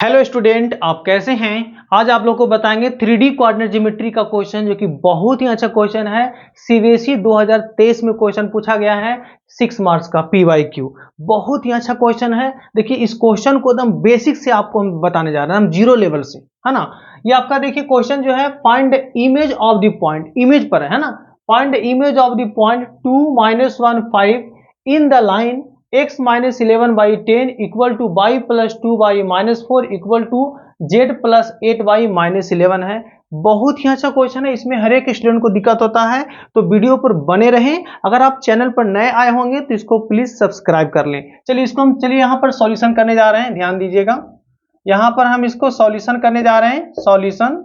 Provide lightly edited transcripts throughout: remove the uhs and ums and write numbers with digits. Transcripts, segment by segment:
Hello student, आप कैसे हैं। आज आप लोग को बताएंगे 3D कोऑर्डिनेट ज्योमेट्री का क्वेश्चन, जो कि बहुत ही अच्छा क्वेश्चन है। सीबीएसई 2023 में क्वेश्चन पूछा गया है 6 मार्क्स का PYQ। बहुत ही अच्छा क्वेश्चन है। देखिए, इस क्वेश्चन को एकदम बेसिक से आपको हम बताने जा रहे हैं, हम जीरो लेवल से, है ना। ये आपका देखिए क्वेश्चन जो है, find image of the point, image पर है ना। Find image of the point 2 - 1 5 in the line x - 11/10 equal to y + 2y - 4 equal to z + 8y - 11 है। बहुत ही अच्छा क्वेश्चन है, इसमें हर एक स्टूडेंट को दिक्कत होता है, तो वीडियो पर बने रहें। अगर आप चैनल पर नए आए होंगे तो इसको प्लीज सब्सक्राइब कर लें। चलिए इसको हम यहाँ पर सॉल्यूशन करने जा रहे हैं, ध्यान दीजिएगा। यहाँ पर हम इसको सॉल्यूशन करने जा रहे हैं। सॉल्यूशन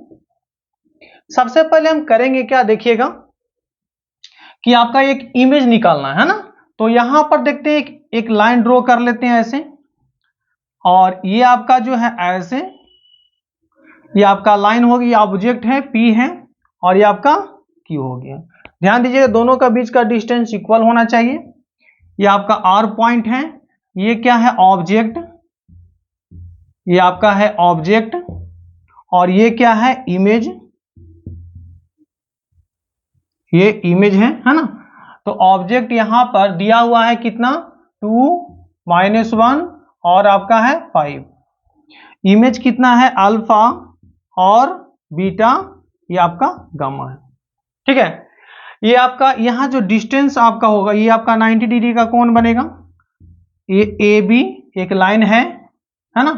सबसे पहले हम करेंगे क्या, देखिएगा कि आपका एक इमेज निकालना है ना। तो यहां पर देखते हैं, एक लाइन ड्रॉ कर लेते हैं ऐसे, और ये आपका जो है ऐसे, ये आपका लाइन होगी, ये ऑब्जेक्ट है P है, और ये आपका Q हो गया। ध्यान दीजिएगा, दोनों का बीच का डिस्टेंस इक्वल होना चाहिए। ये आपका R पॉइंट है, ये क्या है, ऑब्जेक्ट, ये आपका है ऑब्जेक्ट, और ये क्या है, इमेज, ये इमेज है ना। तो ऑब्जेक्ट यहां पर दिया हुआ है कितना, 2 - 1 और आपका है 5। इमेज कितना है, अल्फा और बीटा, ये आपका गामा है। ठीक है, ये आपका यहां जो डिस्टेंस आपका होगा, ये आपका 90 डिग्री का कोण बनेगा। ये ए बी एक लाइन है ना।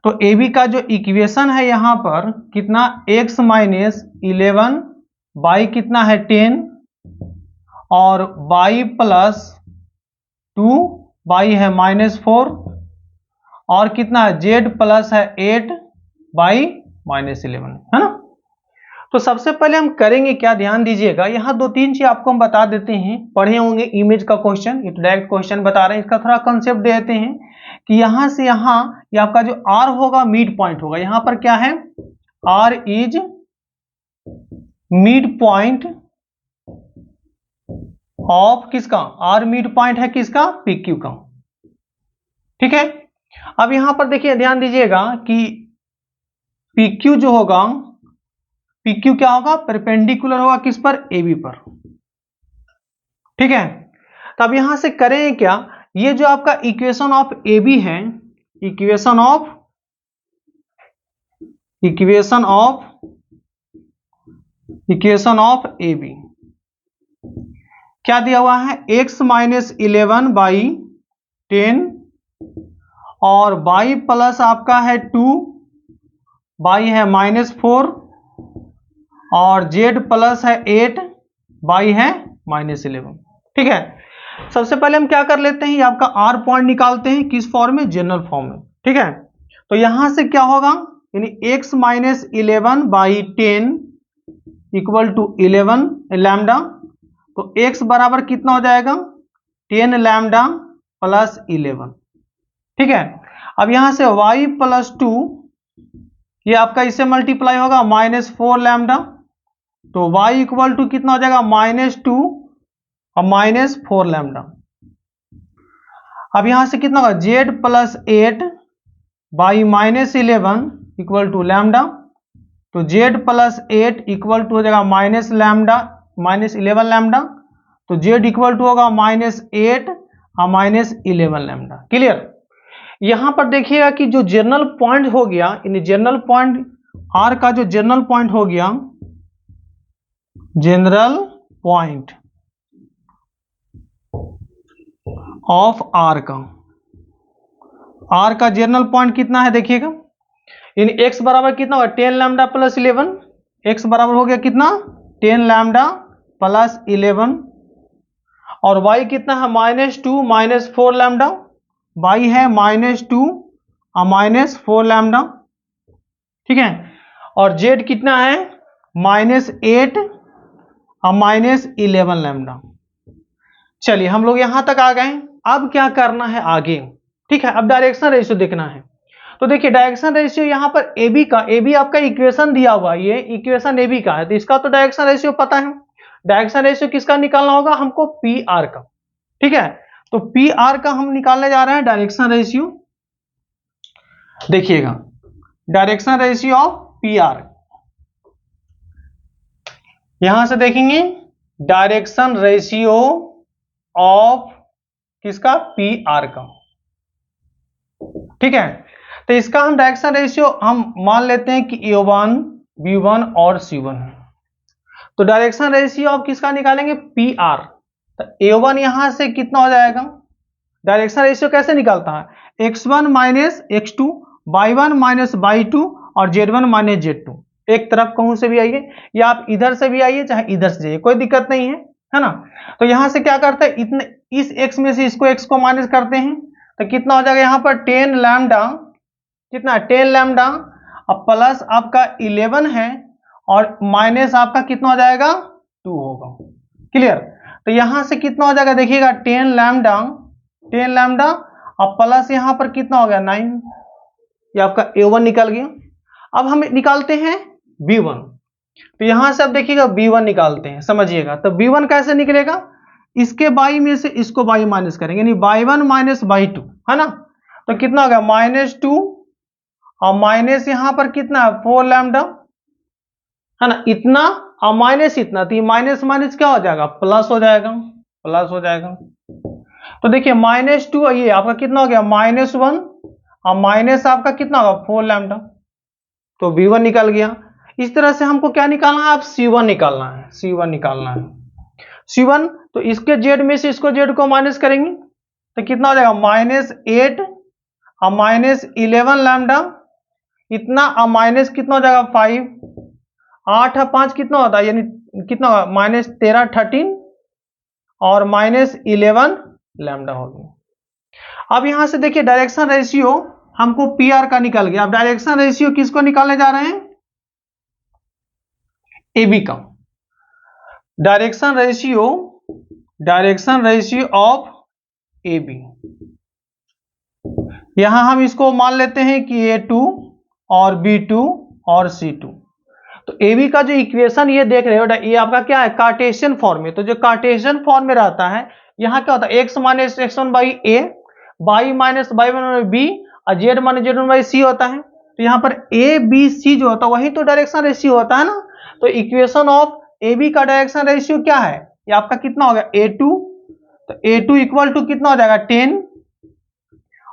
तो ए बी का जो इक्वेशन है यहां पर कितना, x - 11 बाई कितना है 10 और y + 2 बाई है -4 और कितना है z + है 8 बाई -11, है ना। तो सबसे पहले हम करेंगे क्या, ध्यान दीजिएगा। यहाँ 2-3 चीज आपको हम बता देते हैं, पढ़े होंगे इमेज का क्वेश्चन, ये डायरेक्ट क्वेश्चन बता रहे हैं। इसका थोड़ा कंसेप्ट दे देते हैं कि यहां से यहां ये आपका जो R होगा मिड पॉइंट होगा। यहां पर क्या है, R is mid point of किसका, R मिड पॉइंट है किसका, PQ का। ठीक है, अब यहां पर देखिए, ध्यान दीजिएगा कि PQ जो होगा, PQ क्या होगा, परपेंडिकुलर होगा किस पर, AB पर। ठीक है, तो अब यहां से करें क्या, ये जो आपका इक्वेशन ऑफ AB है, इक्वेशन ऑफ AB क्या दिया हुआ है, x - 11/10 और y प्लस आपका है 2 बाई है -4 और z प्लस है 8 बाई है -11। ठीक है, सबसे पहले हम क्या कर लेते हैं, ये आपका R पॉइंट निकालते हैं, किस फॉर्म में, जनरल फॉर्म में। ठीक है, तो यहां से क्या होगा, यानी x - 11/10 इक्वल टू 11 लैम्डा। तो x बराबर कितना हो जाएगा, 10 लैम्डा प्लस 11। ठीक है, अब यहां से y + 2, ये आपका इससे मल्टीप्लाई होगा -4 लैम्डा। तो y इक्वल टू कितना हो जाएगा, -2 और -4 लैम्डा। अब यहां से कितना होगा, z + 8 by -11 equal to lambda. तो z + 8 इक्वल टू हो जाएगा -11 लैम्डा। तो z इक्वल टू होगा -8 और -11 लैम्डा। क्लियर। यहां पर देखिएगा कि जो जनरल पॉइंट हो गया, इन जनरल पॉइंट R का जो जनरल पॉइंट हो गया, जनरल पॉइंट ऑफ R का जनरल पॉइंट कितना है, देखिएगा। इन x बराबर कितना होगा, 10 लैम्डा प्लस 11। x बराबर हो गया कितना, 10 लैम्डा प्लस 11 और y कितना है, -2 -4 लैम्डा। y है -2 और -4 लैम्डा। ठीक है, और z कितना है, -8 और -11 लैम्डा। चलिए हम लोग यहां तक आ गए। अब क्या करना है आगे, ठीक है, अब डायरेक्शन रेशियो देखना है। तो देखिए डायरेक्शन रेशियो यहां पर AB का, AB आपका इक्वेशन दिया हुआ, ये इक्वेशन AB का है, तो इसका तो डायरेक्शन रेशियो पता है। डायरेक्शन रेशियो किसका निकालना होगा हमको, PR का। ठीक है, तो PR का हम निकालने जा रहे हैं डायरेक्शन रेशियो। देखिएगा direction ratio of P R. यहां से देखेंगे डायरेक्शन रेशियो ऑफ किसका, पी आर का। ठीक है, तो इसका हम डायरेक्शन रेशियो हम मान लेते हैं कि A1, B1 और C1 है। तो डायरेक्शन रेशियो आप किसका निकालेंगे, पी आर। तो A1 यहां से कितना हो जाएगा, डायरेक्शन रेशियो कैसे निकालता है, x1 minus x2, y1 minus y2 और z1 माइनस z2। एक तरफ कहूं से भी आइए, या आप इधर से भी आइए चाहे इधर से जाइए, कोई दिक्कत नहीं है ना। तो यहां से क्या करते हैं, इतने इस x में से इसको x को माइनस करते हैं, तो कितना हो जाएगा यहाँ पर 10 लैम्डा, कितना 10 लैम्डा, अब प्लस आपका 11 है और माइनस आपका कितना हो जाएगा 2 होगा। क्लियर, तो यहां से कितना हो जाएगा देखिएगा 10 लैम्डा, 10 लैम्डा अब प्लस यहां पर कितना हो गया 9, ये आपका A1 निकल गया। अब हम निकालते हैं B1, तो यहां से अब देखिएगा B1 निकालते हैं, समझिएगा। तो B1 कैसे निकलेगा, इसके बाई में से इसको बाई माइनस करेंगे, यानी y1 माइनस y2 है ना। तो कितना हो गया -2 और माइनस यहां पर कितना है 4 लैम्डा है ना, इतना और माइनस इतना, तो ये माइनस माइनस क्या हो जाएगा, प्लस हो जाएगा, प्लस हो जाएगा। तो देखिए -2 ये आपका कितना हो गया -1 और माइनस आपका कितना होगा 4 लैम्डा, तो V1 निकल गया। इस तरह से हमको क्या निकालना है, आप C1 निकालना है, C1 निकालना है। C1 तो इसके Z में से इसको Z को माइनस करेंगे तो कितना हो जाएगा -8 और -11 लैम्डा, इतना और माइनस कितना हो जाएगा 5, 8 और 5 कितना होता है, यानी कितना होगा -13 13 और -11 लैम्डा हो गया। अब यहां से देखिए डायरेक्शन रेशियो हमको पी आर का निकल गया। अब डायरेक्शन रेशियो किसको निकालने जा रहे हैं, ए बी का। Direction ratio of A B, यहां हम इसको मान लेते हैं कि A2 और B2 और C2। तो ए बी का जो इक्वेशन ये देख रहे हो, ये आपका क्या है, कार्टेशियन फॉर्म में। तो जो कार्टेशियन फॉर्म में रहता है, यहाँ क्या होता है x minus x1 by A, y minus y1 by B और z minus z1 by C होता है। तो यहाँ पर ए बी सी जो होता है वही तो डायरेक्शन रेशियो होता है ना। तो इक्वेशन ऑफ ए बी का डायरेक्शन रेशियो क्या है, ये आपका कितना हो गया A2, तो A2 इक्वल टू कितना हो जाएगा 10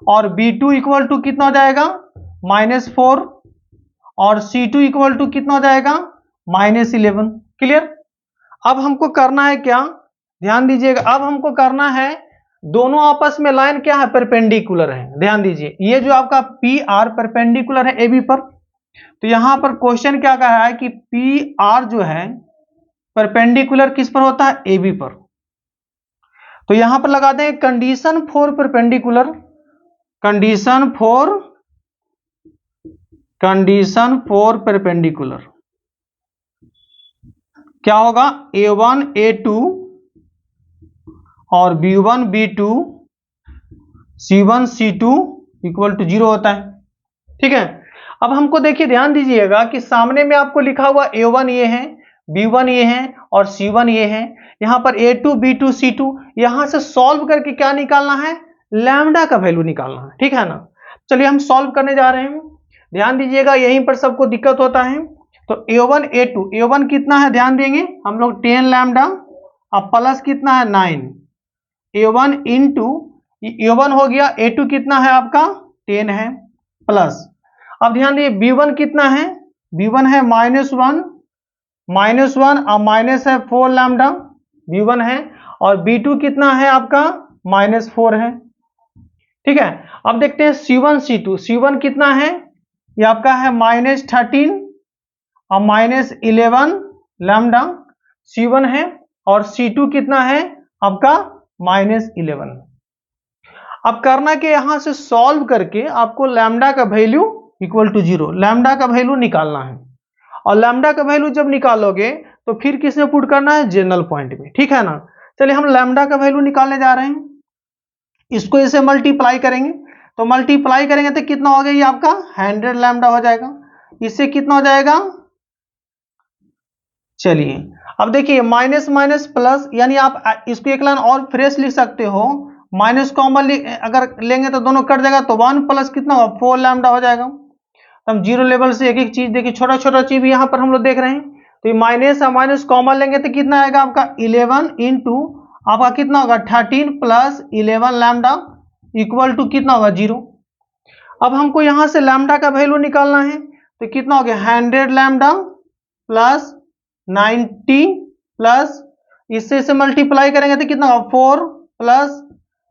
और B2 इक्वल टू कितना हो जाएगा -4 और C2 इक्वल टू कितना हो जाएगा -11। क्लियर, अब हमको करना है क्या, ध्यान दीजिएगा, अब हमको करना है दोनों आपस में लाइन क्या है, परपेंडिकुलर है। ध्यान दीजिए, ये जो आपका पी आर परपेंडिकुलर है ए बी पर। तो यहां पर क्वेश्चन क्या कह रहा है कि पी आर जो है परपेंडिकुलर किस पर होता है, ए बी पर। तो यहां पर लगाते हैं condition for perpendicular, condition for perpendicular क्या होगा, A1 A2 और B1 B2 C1 C2 equal to 0 होता है। ठीक है, अब हमको देखिए ध्यान दीजिएगा कि सामने में आपको लिखा हुआ A1 ये है, B1 ये है और C1 ये है। यहां पर A2 B2 C2, यहां से सॉल्व करके क्या निकालना है, लैम्डा का वैल्यू निकालना है। ठीक है ना, चलिए हम सॉल्व करने जा रहे हैं। ध्यान दीजिएगा यहीं पर सबको दिक्कत होता है। तो A1 A2, A1 कितना है ध्यान देंगे हम लोग 10 लैम्डा अब प्लस कितना है 9, A1 इंटू A1 हो गया, A2 कितना है आपका 10 है प्लस, अब ध्यान दिए B1 कितना है, B1 है -1 और माइनस है 4 लैम्डा B1 है, और B2 कितना है आपका -4 है। ठीक है, अब देखते हैं C1 C2, C1 कितना है, ये आपका है -13 और -11 लैम्डा C1 है, और C2 कितना है आपका -11। अब करना कि यहां से सॉल्व करके आपको लैम्डा का वैल्यू इक्वल टू 0, लैम्डा का वैल्यू निकालना है। और लैम्डा का वैल्यू जब निकालोगे तो फिर किस में पुट करना है, जनरल पॉइंट में। ठीक है ना, चलिए हम लैम्डा का वैल्यू निकालने जा रहे हैं। इसको इसे मल्टीप्लाई करेंगे, तो मल्टीप्लाई करेंगे तो कितना हो गया, ये आपका 100 लैम्डा हो जाएगा। इससे कितना हो जाएगा, चलिए अब देखिए माइनस माइनस प्लस, यानी आप इसको एक लाइन और फ्रेश लिख सकते हो, माइनस कॉमन अगर लेंगे तो दोनों कट जाएगा, तो 1 प्लस कितना होगा 4 लैम्डा हो जाएगा। तो हम जीरो लेवल से एक एक चीज देखिए, छोटा छोटा चीज भी यहाँ पर हम लोग देख रहे हैं। तो ये माइनस और माइनस कॉमन लेंगे तो कितना आएगा आपका 11 इंटू आपका कितना होगा 13 प्लस 11 लैम्डा इक्वल टू कितना होगा 0। अब हमको यहाँ से लैम्डा का वैल्यू निकालना है, तो कितना हो गया 100 लैम्डा प्लस 90 प्लस इससे इसे मल्टीप्लाई करेंगे तो कितना होगा 4 प्लस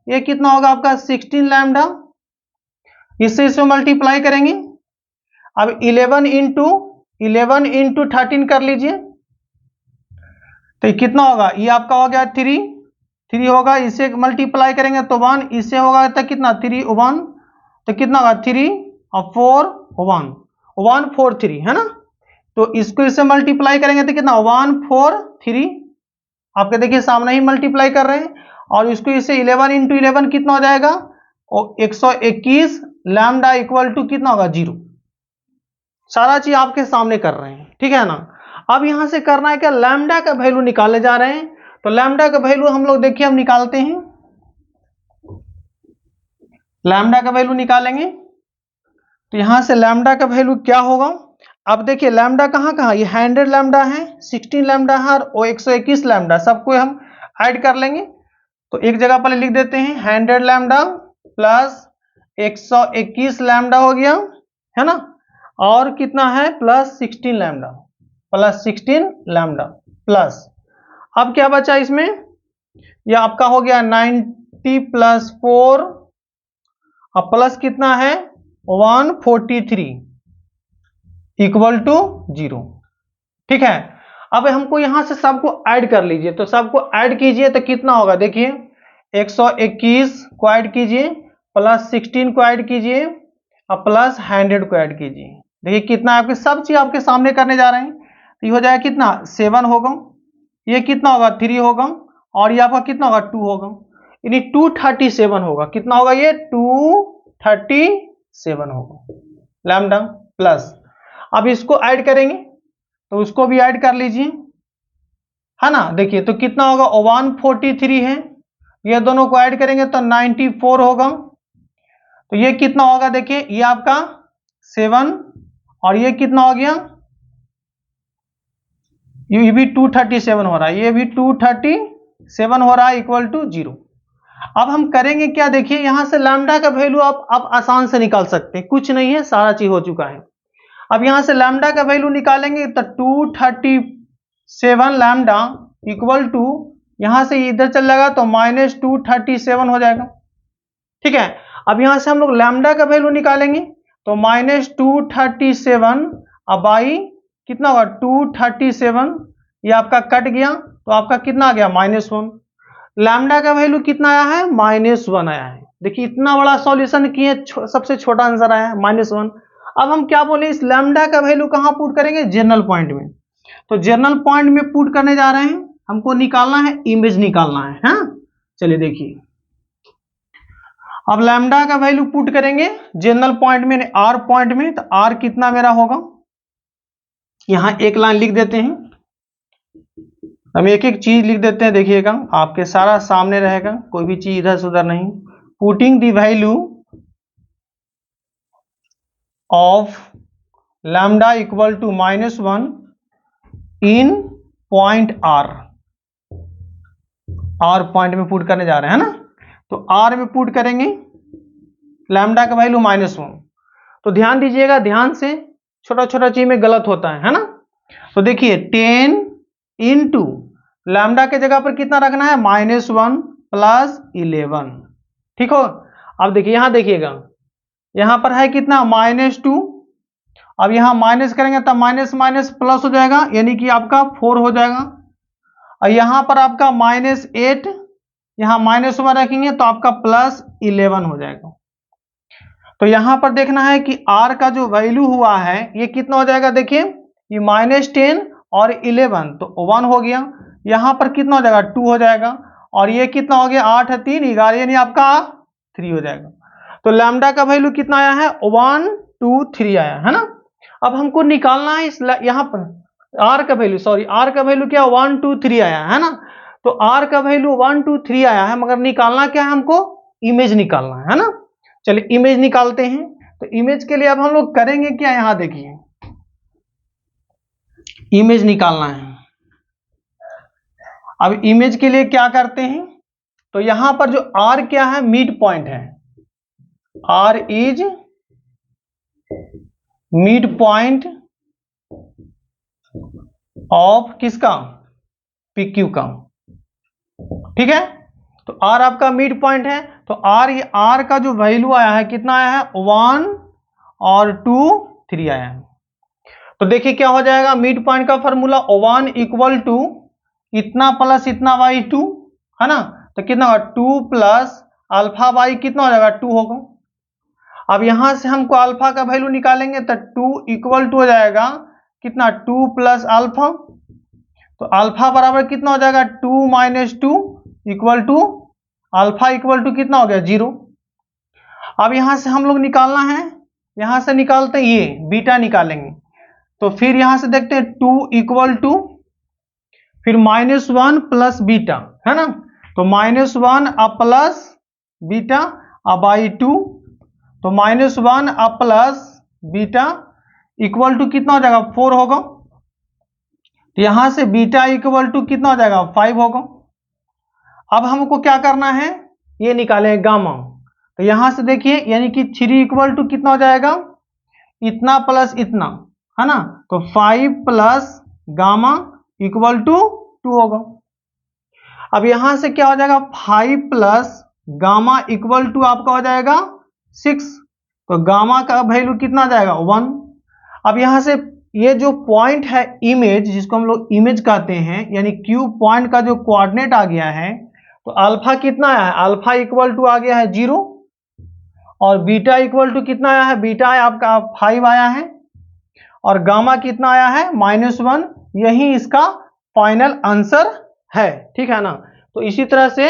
ये कितना होगा आपका 16 लैम्डा, इससे इसे मल्टीप्लाई करेंगे। अब 11 इंटू 13 कर लीजिए, तो कितना होगा ये आपका हो गया 3 होगा, इसे मल्टीप्लाई करेंगे तो 1, इससे होगा तो कितना 3 1, तो कितना होगा 3 और 4 1 1 4 3 है ना। तो इसको इससे मल्टीप्लाई करेंगे तो कितना 1 4 3, आपके देखिए सामने ही मल्टीप्लाई कर रहे हैं। और इसको इससे 11 इंटू 11 कितना हो जाएगा 121 लैम्डा इक्वल टू कितना होगा 0। सारा चीज आपके सामने कर रहे हैं, ठीक है ना। अब यहां से करना है क्या, लैम्डा का वैल्यू निकालने जा रहे हैं। तो लैम्डा का वैल्यू हम लोग देखिए हम निकालते हैं, लैम्डा का वैल्यू निकालेंगे। तो यहां से लैम्डा का वैल्यू क्या होगा, अब देखिए लैम्डा कहाँ ये 100 लैम्डा है, 16 लैम्डा है और 121 लैम्डा, सबको हम ऐड कर लेंगे। तो एक जगह पर लिख देते हैं 100 लैम्डा प्लस 121 लैम्डा हो गया है ना, और कितना है प्लस 16 लैम्डा प्लस अब क्या बचा इसमें, यह आपका हो गया 90 प्लस 4 और प्लस कितना है 143 इक्वल टू 0, ठीक है। अब हमको यहां से सबको ऐड कर लीजिए, तो सबको ऐड कीजिए तो कितना होगा देखिए 121 को ऐड कीजिए प्लस 16 को ऐड कीजिए और प्लस 100 को ऐड कीजिए, देखिए कितना आपके सब चीज आपके सामने करने जा रहे हैं। तो ये हो जाएगा कितना 7 होगा, ये कितना होगा 3 होगा और ये आपका कितना होगा 2 होगा, यानी 237 होगा। कितना होगा ये 237 होगा लैम्डा प्लस। अब इसको ऐड करेंगे तो उसको भी ऐड कर लीजिए है ना, देखिए तो कितना होगा 143 है, ये दोनों को ऐड करेंगे तो 94 होगा। तो ये कितना होगा देखिए ये आपका 7 और ये कितना हो गया, ये भी 237 हो रहा है, ये भी 237 हो रहा है इक्वल टू 0। अब हम करेंगे क्या, देखिए यहां से लैम्डा का वैल्यू आप आसान से निकाल सकते हैं, कुछ नहीं है सारा चीज हो चुका है। अब यहां से लैम्डा का वैल्यू निकालेंगे तो 237 लैम्डा इक्वल टू यहां से इधर चल जाएगा तो माइनस 237 हो जाएगा, ठीक है। अब यहां से हम लोग लैम्डा का वैल्यू निकालेंगे तो माइनस 237 अब बाई कितना होगा 237, ये आपका कट गया तो आपका कितना आ गया -1। लैम्डा का वैल्यू कितना आया है -1 आया है, देखिए इतना बड़ा सॉल्यूशन किए सबसे छोटा आंसर आया है -1। अब हम क्या बोले, इस लैम्डा का वैल्यू कहां पुट करेंगे जनरल पॉइंट में, तो जनरल पॉइंट में पुट करने जा रहे हैं, हमको निकालना है इमेज निकालना है, हाँ? चलिए देखिए अब लैम्डा का वैल्यू पुट करेंगे जनरल पॉइंट में आर पॉइंट में, तो आर कितना मेरा होगा, यहां एक लाइन लिख देते हैं, हम एक एक चीज लिख देते हैं, देखिएगा आपके सारा सामने रहेगा, कोई भी चीज इधर से उधर नहीं। Putting the value of lambda equal to -1 in point R point में पुट करने जा रहे हैं ना, तो आर में पुट करेंगे लैम्डा का वैल्यू -1। तो ध्यान दीजिएगा, ध्यान से, छोटा छोटा चीज में गलत होता है ना। तो देखिए 10 इंटू लैम्डा के जगह पर कितना रखना है -1 प्लस 11, ठीक हो। अब देखिए यहां देखिएगा, यहां पर है कितना -2, अब यहां माइनस करेंगे तब माइनस माइनस प्लस हो जाएगा, यानी कि आपका 4 हो जाएगा। और यहां पर आपका -8, यहां -1 रखेंगे तो आपका +11 हो जाएगा। तो यहां पर देखना है कि r का जो वैल्यू हुआ है ये कितना हो जाएगा, देखिए ये -10 और 11 तो 1 हो गया, यहां पर कितना हो जाएगा 2 हो जाएगा, और ये कितना हो गया 8 3 11, यानी आपका 3 हो जाएगा। तो लैम्डा का वैल्यू कितना आया है 1 2 3 आया है ना। अब हमको निकालना है इस यहां पर r का वैल्यू, सॉरी r का वैल्यू क्या 1 2 3 आया है ना, तो r का वैल्यू 1 2 3 आया है, मगर निकालना क्या है हमको, इमेज निकालना है ना। चलिए इमेज निकालते हैं। तो इमेज के लिए अब हम लोग करेंगे क्या, यहां देखिए इमेज निकालना है। अब इमेज के लिए क्या करते हैं, तो यहां पर जो R क्या है, मिड पॉइंट है। R is mid point of किसका, PQ का, ठीक है। तो R आपका मिड पॉइंट है, तो R का जो वैल्यू आया है कितना आया है, 1 और 2 3 आया है। तो देखिए क्या हो जाएगा, मिड पॉइंट का फॉर्मूला 1 इक्वल टू इतना प्लस इतना बाई 2 है ना, तो कितना होगा 2 प्लस अल्फा बाई कितना हो जाएगा 2 होगा। अब यहां से हमको अल्फा का वैल्यू निकालेंगे तो 2 इक्वल टू हो जाएगा कितना 2 प्लस अल्फा, तो अल्फा बराबर कितना हो जाएगा 2 minus 2 equal to alpha equal to कितना हो गया 0। अब यहां से हम लोग निकालना है, यहां से निकालते हैं ये बीटा निकालेंगे, तो फिर यहां से देखते हैं 2 इक्वल टू फिर -1 प्लस बीटा है ना, तो -1 अब प्लस बीटा अब बाई 2, तो -1 अब प्लस बीटा इक्वल टू कितना हो जाएगा 4 होगा। तो यहां से बीटा इक्वल टू कितना हो जाएगा 5 होगा। अब हमको क्या करना है, ये निकालें गामा, तो यहां से देखिए यानी कि 3 इक्वल टू कितना हो जाएगा इतना प्लस इतना है ना, तो 5 प्लस गामा इक्वल टू 2 होगा। अब यहां से क्या हो जाएगा 5 प्लस गामा इक्वल टू आपका हो जाएगा 6, तो गामा का वैल्यू कितना आ जाएगा 1। अब यहां से ये जो पॉइंट है इमेज, जिसको हम लोग इमेज कहते हैं, यानी Q पॉइंट का जो कोऑर्डिनेट आ गया है, तो अल्फा कितना आया है, अल्फा इक्वल टू आ गया है 0 और बीटा इक्वल टू कितना आया है, बीटा है आपका 5 आया है और गामा कितना आया है -1। यही इसका फाइनल आंसर है, ठीक है ना। तो इसी तरह से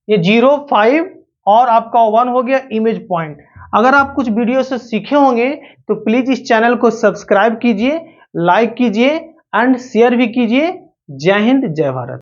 ये 0 5 और आपका 1 हो गया इमेज पॉइंट। अगर आप कुछ वीडियो से सीखे होंगे तो प्लीज इस चैनल को सब्सक्राइब कीजिए, लाइक कीजिए एंड शेयर भी कीजिए। जय हिंद, जय भारत।